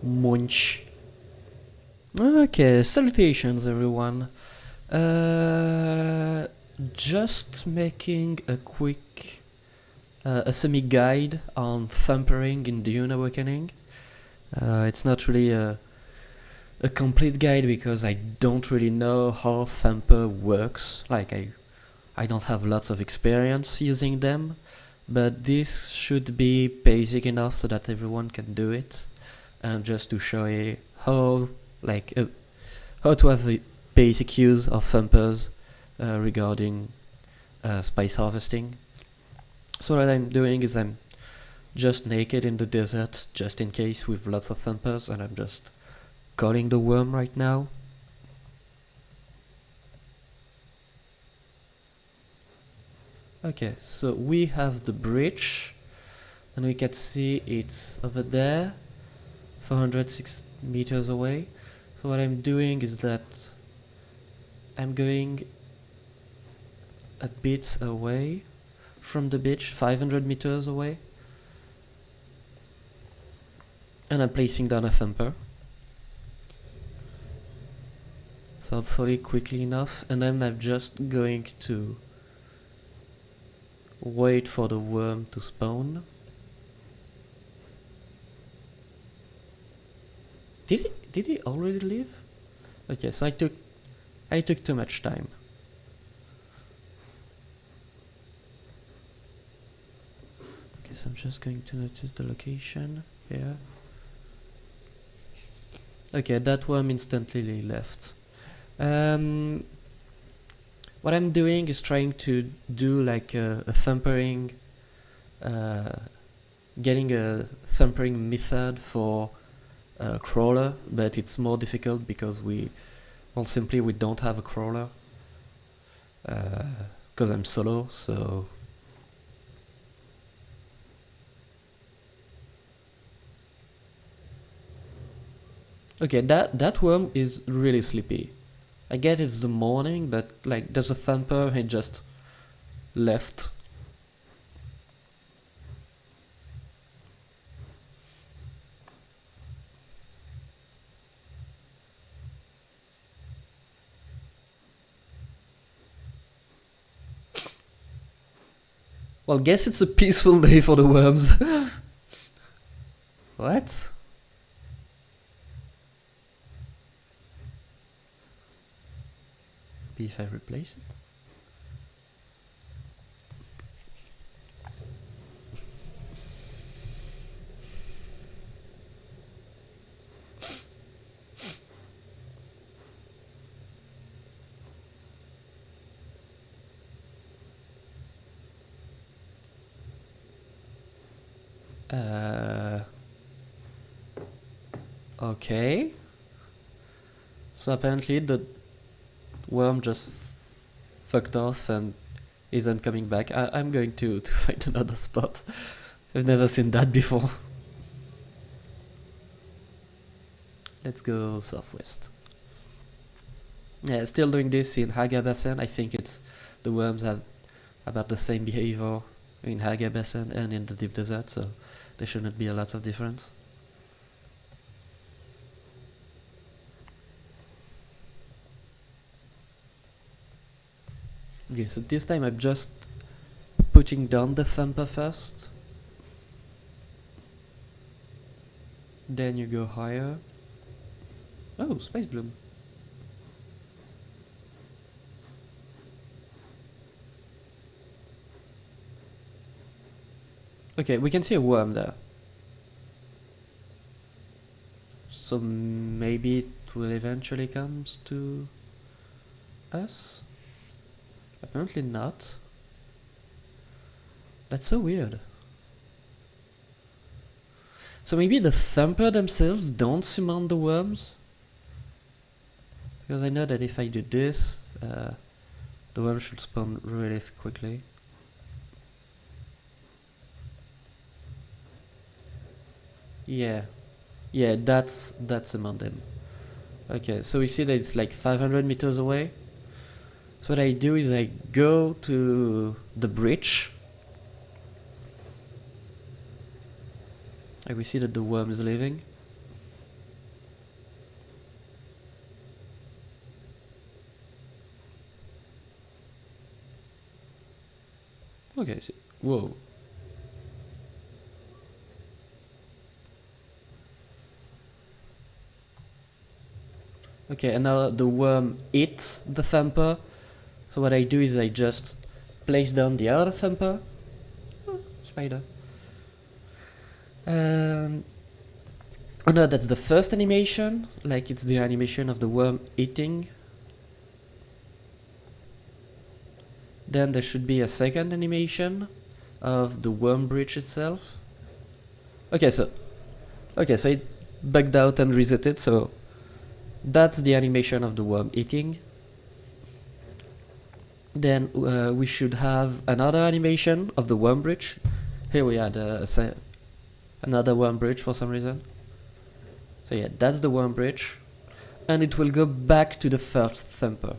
Mounch. Okay, salutations everyone. Just making a quick, a semi-guide on Thumpering in Dune Awakening. It's not really a complete guide because I don't really know how Thumper works. Like I don't have lots of experience using them, but this should be basic enough so that everyone can do it. And just to show you how, how to have a basic use of thumpers regarding spice harvesting. So what I'm doing is I'm just naked in the desert, just in case, with lots of thumpers, and I'm just calling the worm right now. Okay, so we have the bridge, and we can see it's over there, 406 meters away. So what I'm doing is that I'm going a bit away from the beach, 500 meters away, and I'm placing down a thumper. So hopefully quickly enough, and then I'm just going to wait for the worm to spawn. Did he already leave? Okay, so I took too much time. Okay, so I'm just going to notice the location here. Okay, that worm instantly left. What I'm doing is trying to do like a thumpering, getting a thumpering method for crawler, but it's more difficult because we don't have a crawler, because I'm solo. So okay, that worm is really sleepy. I get it's the morning, but like there's a thumper, he just left. Well, guess it's a peaceful day for the worms. What? Maybe if I replace it? Okay. So apparently the worm just fucked off and isn't coming back. I'm going to find another spot. I've never seen that before. Let's go southwest. Yeah, still doing this in Haga Basin. I think it's the worms have about the same behavior in Haga Basin and in the deep desert, so there shouldn't be a lot of difference. Okay, so this time I'm just putting down the thumper first. Then you go higher. Oh, Space Bloom. Okay, we can see a worm there. So maybe it will eventually come to us? Apparently not. That's so weird. So maybe the thumper themselves don't summon the worms? Because I know that if I do this, the worm should spawn really quickly. Yeah, that's among them. Okay, so we see that it's like 500 meters away. So what I do is I go to the bridge. Like we see that the worm is leaving. Whoa. Okay, and now the worm eats the thumper. So what I do is I just place down the other thumper. Oh, spider. Oh no, that's the first animation. Like it's the animation of the worm eating. Then there should be a second animation of the worm bridge itself. Okay, so it bugged out and resetted. So that's the animation of the worm eating. Then we should have another animation of the worm bridge. Here we had another worm bridge for some reason. So yeah, that's the worm bridge. And it will go back to the first thumper.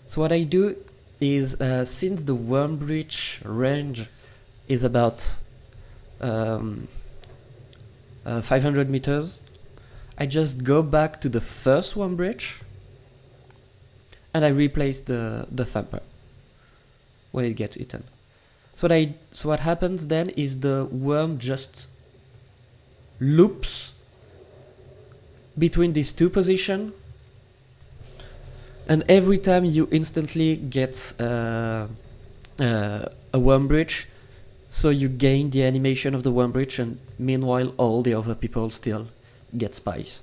So what I do is, since the worm bridge range is about 500 meters, I just go back to the first worm bridge and I replace the thumper when it gets eaten. So what happens then is the worm just loops between these two positions, and every time you instantly get a worm bridge, so you gain the animation of the worm bridge, and meanwhile all the other people still get spice.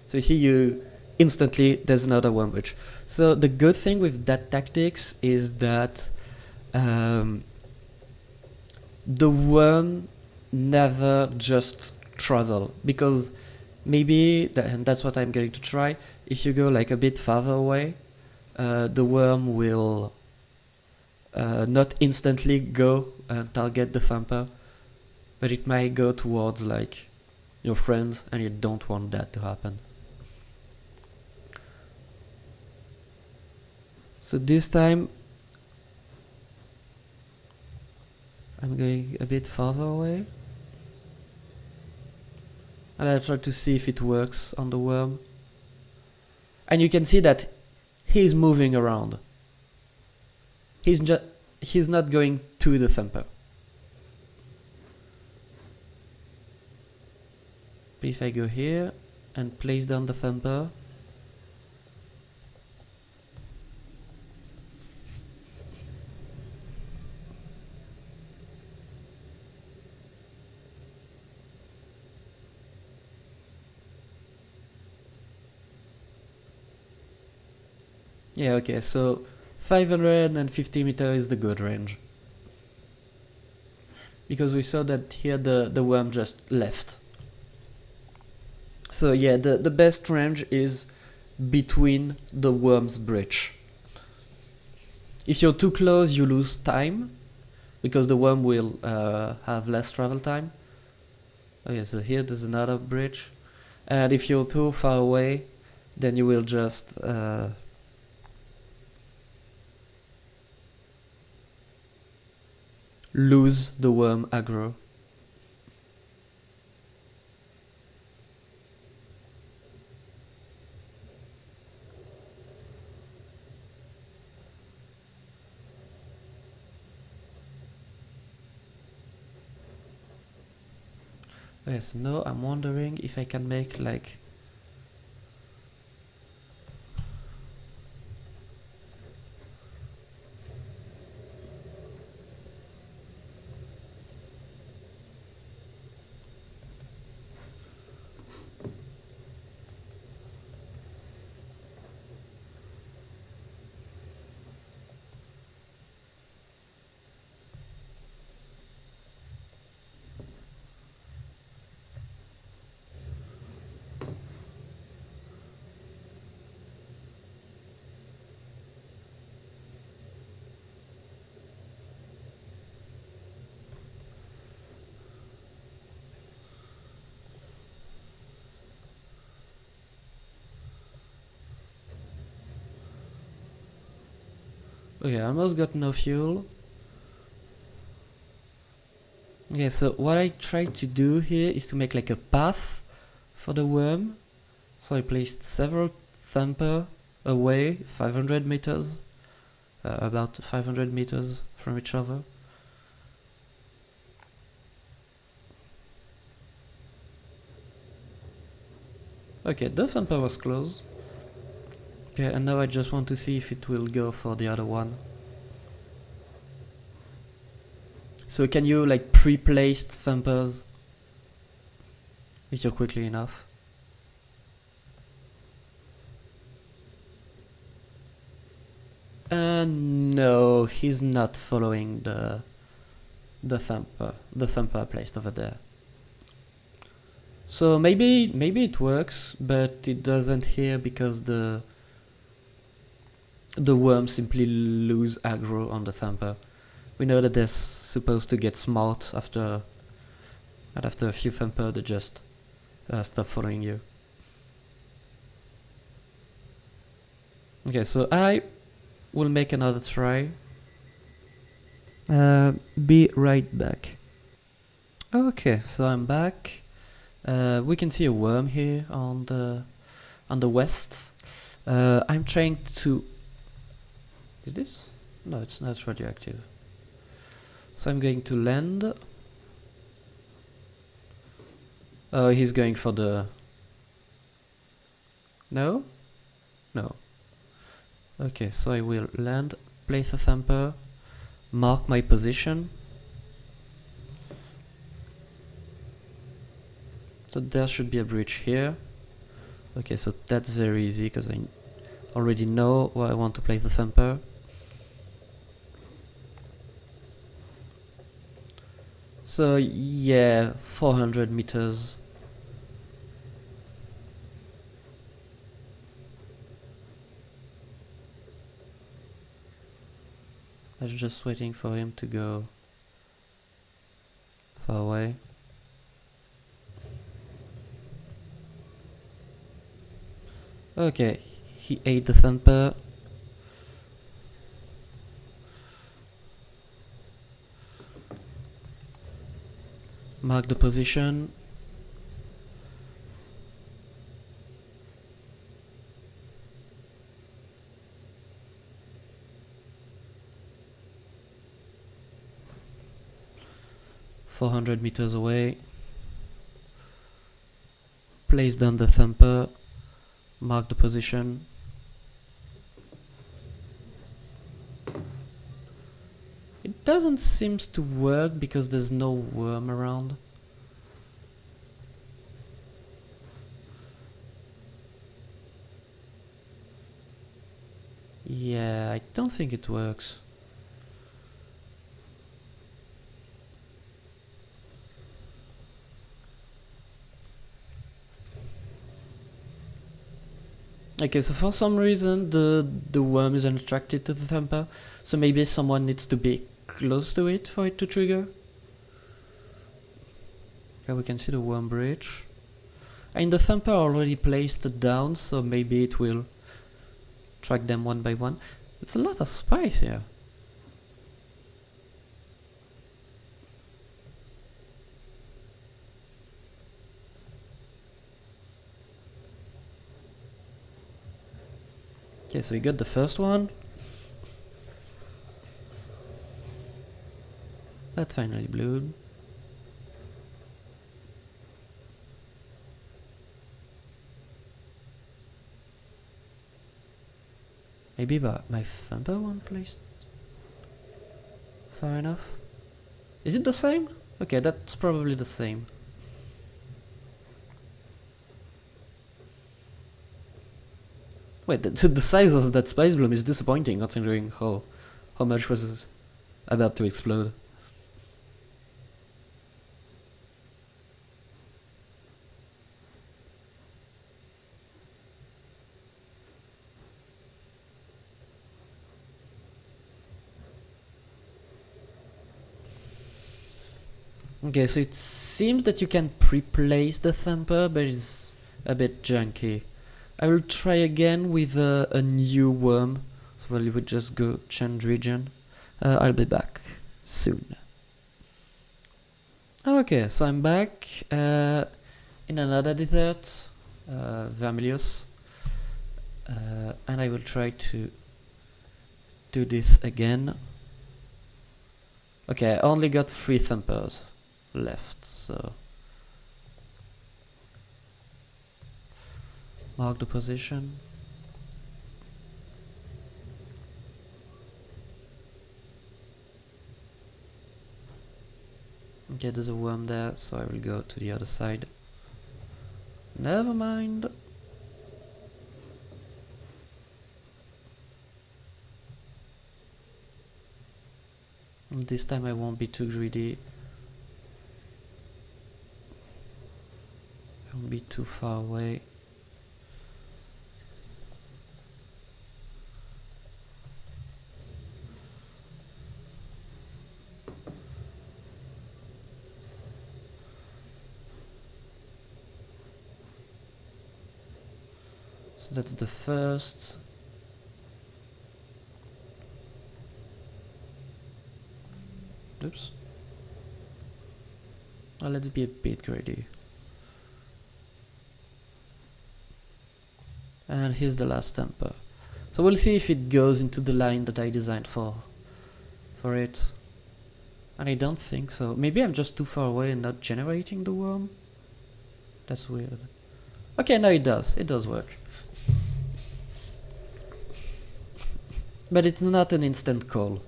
So you see, instantly there's another worm bridge. So the good thing with that tactics is that the worm never just travel, because maybe, and that's what I'm going to try, if you go like a bit farther away, the worm will not instantly go and target the thumper, but it might go towards like your friends, and you don't want that to happen. So this time I'm going a bit farther away, and I try to see if it works on the worm. And you can see that he's moving around. He's not going to the thumper. But if I go here and place down the thumper, yeah, okay, so 550 meters is the good range. Because we saw that here the worm just left. So yeah, the best range is between the worm's bridge. If you're too close, you lose time, because the worm will have less travel time. Oh yeah, so here there's another bridge. And if you're too far away, then you will just lose the worm aggro. Yes, no, I'm wondering if I can make like okay, I almost got no fuel. Okay, so what I tried to do here is to make like a path for the worm. So I placed several thumper away, 500 meters. about 500 meters from each other. Okay, the thumper was close. Okay, and now I just want to see if it will go for the other one. So can you like pre-placed thumpers if you're quickly enough? No, he's not following the thumper placed over there. So maybe it works, but it doesn't here because the worms simply lose aggro on the thumper. We know that they're supposed to get smart after a few thumper they just stop following you. Okay, so I will make another try. Be right back. Okay, so I'm back. We can see a worm here on the west. I'm trying to... Is this? No, it's not radioactive. So I'm going to land. Oh, he's going for the... No? No. Okay, so I will land, place a thumper, mark my position. So there should be a bridge here. Okay, so that's very easy because I already know where I want to place the thumper. So yeah, 400 meters. I was just waiting for him to go far away. Okay, he ate the thumper. Mark the position. "400 meters away. Place down the thumper. Mark the position. It doesn't seem to work because there's no worm around. Yeah, I don't think it works. Okay, so for some reason the worm isn't attracted to the thumper, so maybe someone needs to be close to it for it to trigger. Okay, we can see the worm bridge. And the thumper already placed down, so maybe it will track them one by one. It's a lot of spice here. Okay, so we got the first one. That finally blew. Maybe my thumper one placed far enough. Is it the same? Okay, that's probably the same. Wait, the size of that spice bloom is disappointing considering how much was about to explode. Okay, so it seems that you can pre-place the thumper, but it's a bit junky. I will try again with a new worm, so we would just go change region. I'll be back soon. Okay, so I'm back in another desert, Vermilius, and I will try to do this again. Okay, I only got 3 thumpers left, so mark the position. Okay, there's a worm there, so I will go to the other side. Never mind. This time I won't be too greedy. I won't be too far away. So that's the first. Oops. Oh, let's be a bit greedy. And here's the last temper. So we'll see if it goes into the line that I designed for it. And I don't think so. Maybe I'm just too far away and not generating the worm. That's weird. Okay, no, it does. It does work. But it's not an instant call.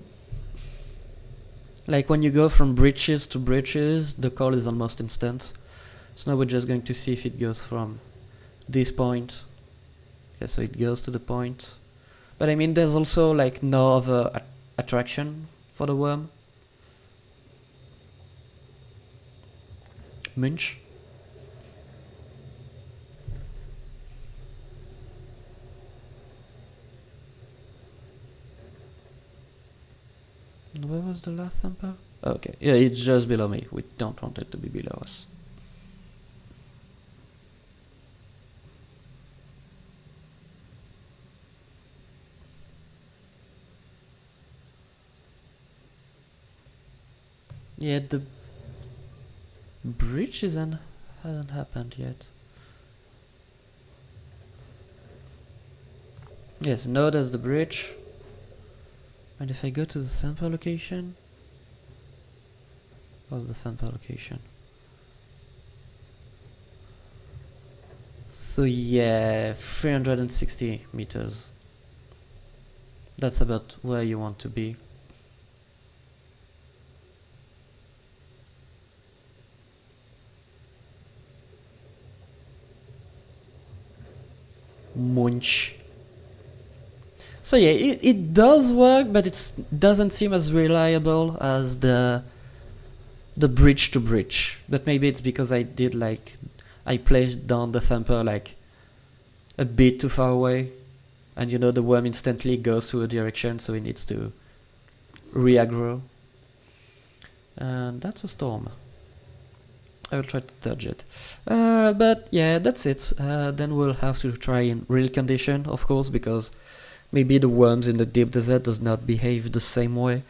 Like when you go from bridges to bridges, the call is almost instant. So now we're just going to see if it goes from this point. Yeah, so it goes to the point. But I mean, there's also like no other attraction for the worm. Mounch. Where was the last thumper? Okay, yeah, it's just below me. We don't want it to be below us. Yeah, the bridge hasn't happened yet. Yes, no, there's the bridge. And if I go to the sample location, what's the sample location? So yeah, 360 meters. That's about where you want to be. Mounch. So yeah, it does work, but it doesn't seem as reliable as the bridge to bridge. But maybe it's because I placed down the thumper like a bit too far away, and you know the worm instantly goes to a direction, so it needs to re-aggro. And that's a storm. I will try to dodge it. But yeah, that's it. Then we'll have to try in real condition, of course, because maybe the worms in the deep desert does not behave the same way,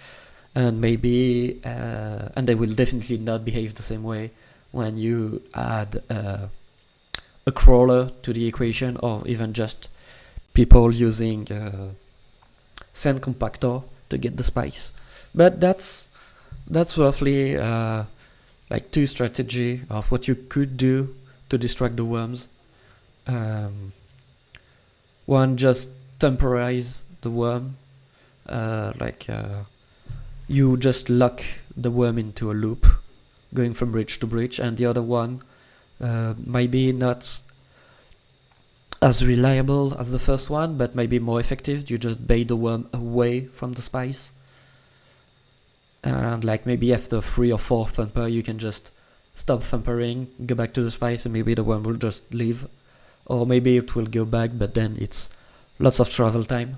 and maybe and they will definitely not behave the same way when you add a crawler to the equation, or even just people using sand compactor to get the spice. But that's roughly like 2 strategy of what you could do to distract the worms. One, just temporize the worm, you just lock the worm into a loop going from bridge to bridge, and the other one maybe not as reliable as the first one, but maybe more effective. You just bait the worm away from the spice, and like maybe after 3 or 4 thumper you can just stop thumpering, go back to the spice, and maybe the worm will just leave, or maybe it will go back, but then it's lots of travel time.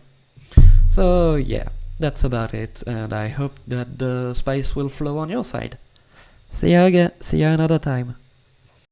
So yeah, that's about it, and I hope that the spice will flow on your side. See you again. See you another time.